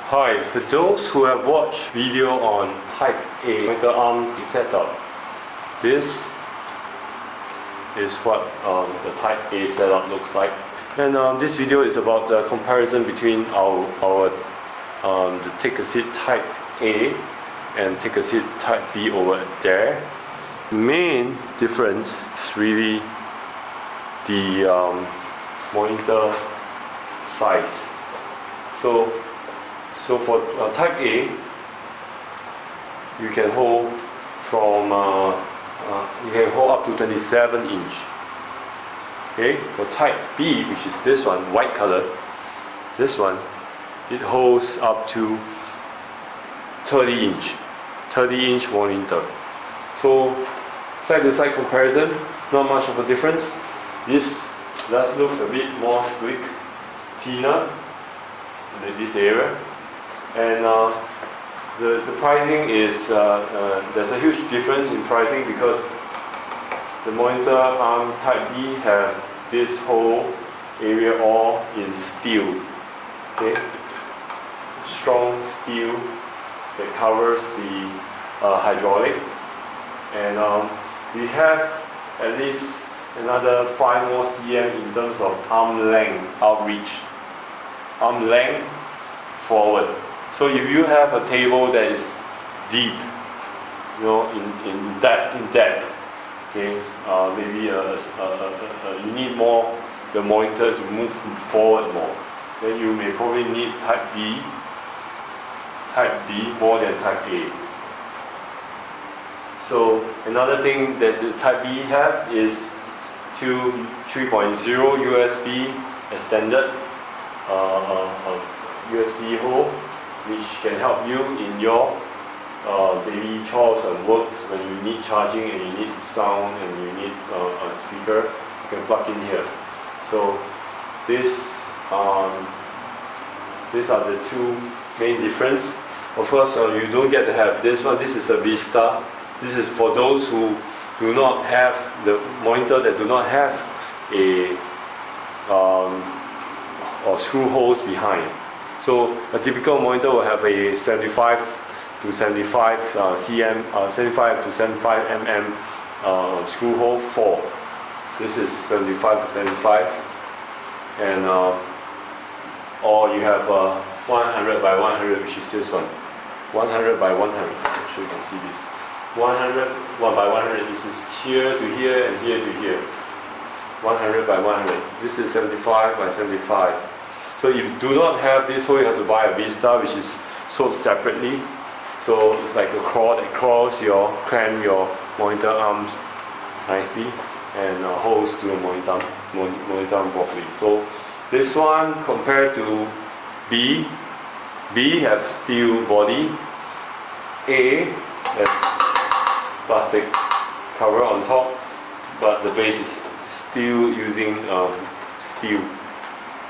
Hi, for those who have watched video on Type A monitor arm setup, this is what the Type A setup looks like. And this video is about the comparison between the Take A Seat Type A and Take A Seat Type B over there. The main difference is really the monitor size. So for Type A, you can hold from up to 27 inch. Okay, for Type B, which is this one, white color, this one, it holds up to 30 inch monitor. So side to side comparison, not much of a difference. This does look a bit more sleek, thinner in this area. And the pricing is, there's a huge difference in pricing because the monitor arm Type B have this whole area all in steel. Okay, strong steel that covers the hydraulic, and we have at least another 5 more cm in terms of arm length outreach, arm length forward. So if you have a table that is deep, you know, in depth, okay, maybe you need more the monitor to move forward more, then you may probably need Type B more than Type A. So another thing that the Type B have is 3.0 USB extended USB hole, which can help you in your daily chores and works when you need charging and you need sound and you need a speaker. You can plug in here. So these are the two main difference. Of course, you don't get to have this one. This is a Vista. This is for those who do not have the monitor that do not have a or screw holes behind. So a typical monitor will have a 75 to 75 cm, 75 to 75 mm screw hole 4. This is 75 to 75, and or you have 100 by 100, which is this one. 100 by 100. I'm sure you can see this. 100 by 100. This is here to here and here to here. 100 by 100. This is 75 by 75. So if you do not have this hole, you have to buy a Vista, which is sold separately. So it's like a claw that clamp your monitor arms nicely and holds to the monitor arm properly. So this one compared to B have steel body, A has plastic cover on top, but the base is still using steel.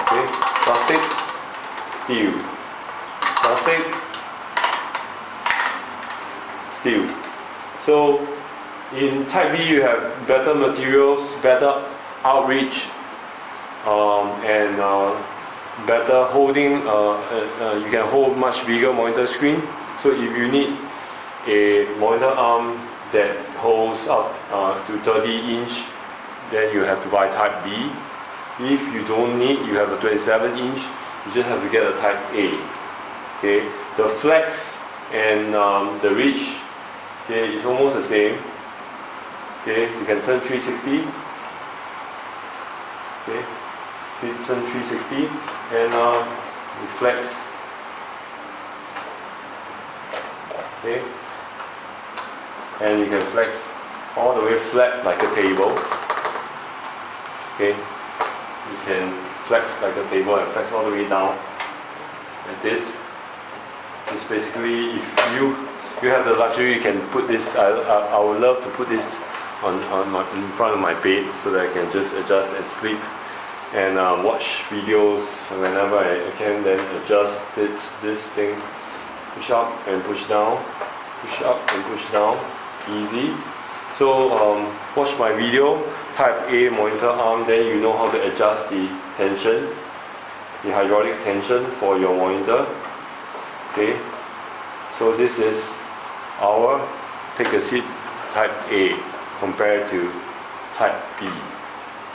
Okay, plastic, steel, plastic, steel. So in Type B you have better materials, better outreach, and better holding. You can hold much bigger monitor screen. So if you need a monitor arm that holds up to 30 inch, then you have to buy Type B. If you don't need, you have a 27 inch, you just have to get a Type A. Okay, the flex and the reach, okay, is almost the same. Okay, you can turn 360. Okay, turn 360 and flex. Okay, and you can flex all the way flat like a table. Okay, you can flex like a table and flex all the way down like this. It's basically, if you have the luxury, you can put this. I would love to put this in front of my bed so that I can just adjust and sleep and watch videos whenever I can. Then adjust this thing, push up and push down, push up and push down, easy. So watch my video, Type A monitor arm, then you know how to adjust the tension, the hydraulic tension for your monitor. Okay, so this is our take a seat type A compared to type B.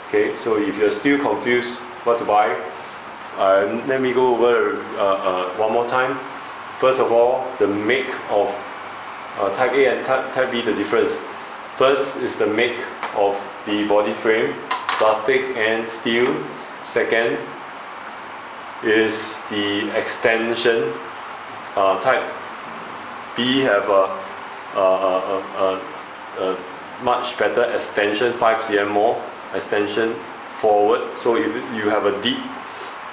Okay, so if you're still confused what to buy, let me go over one more time. First of all, the make of type A and type B, the difference. First is the make of the body frame, plastic and steel. Second is the extension. Type B have a much better extension, 5 cm more extension forward. So if you have a deep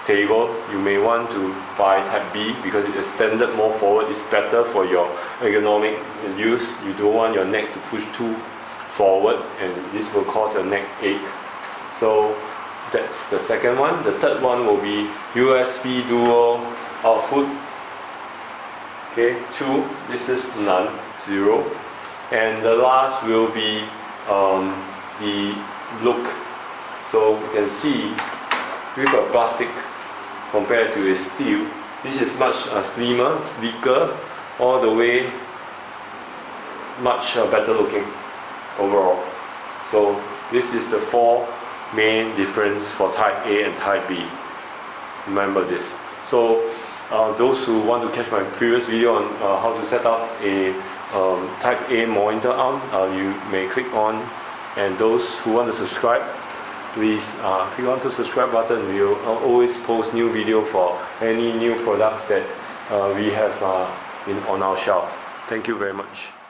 table, you may want to buy type B because it extended more forward. It's better for your ergonomic use. You don't want your neck to push too forward, and this will cause your neck ache. So that's the second one. The third one will be USB dual output. Okay, 2. This is none, 0. And the last will be the look. So you can see with a plastic compared to a steel, this is much slimmer, sleeker, all the way much better looking overall. So this is the 4 main difference for type A and type B. Remember this. So those who want to catch my previous video on how to set up a type A monitor arm, you may click on, and those who want to subscribe, please click on the subscribe button. We will always post new video for any new products that we have on our shelf. Thank you very much.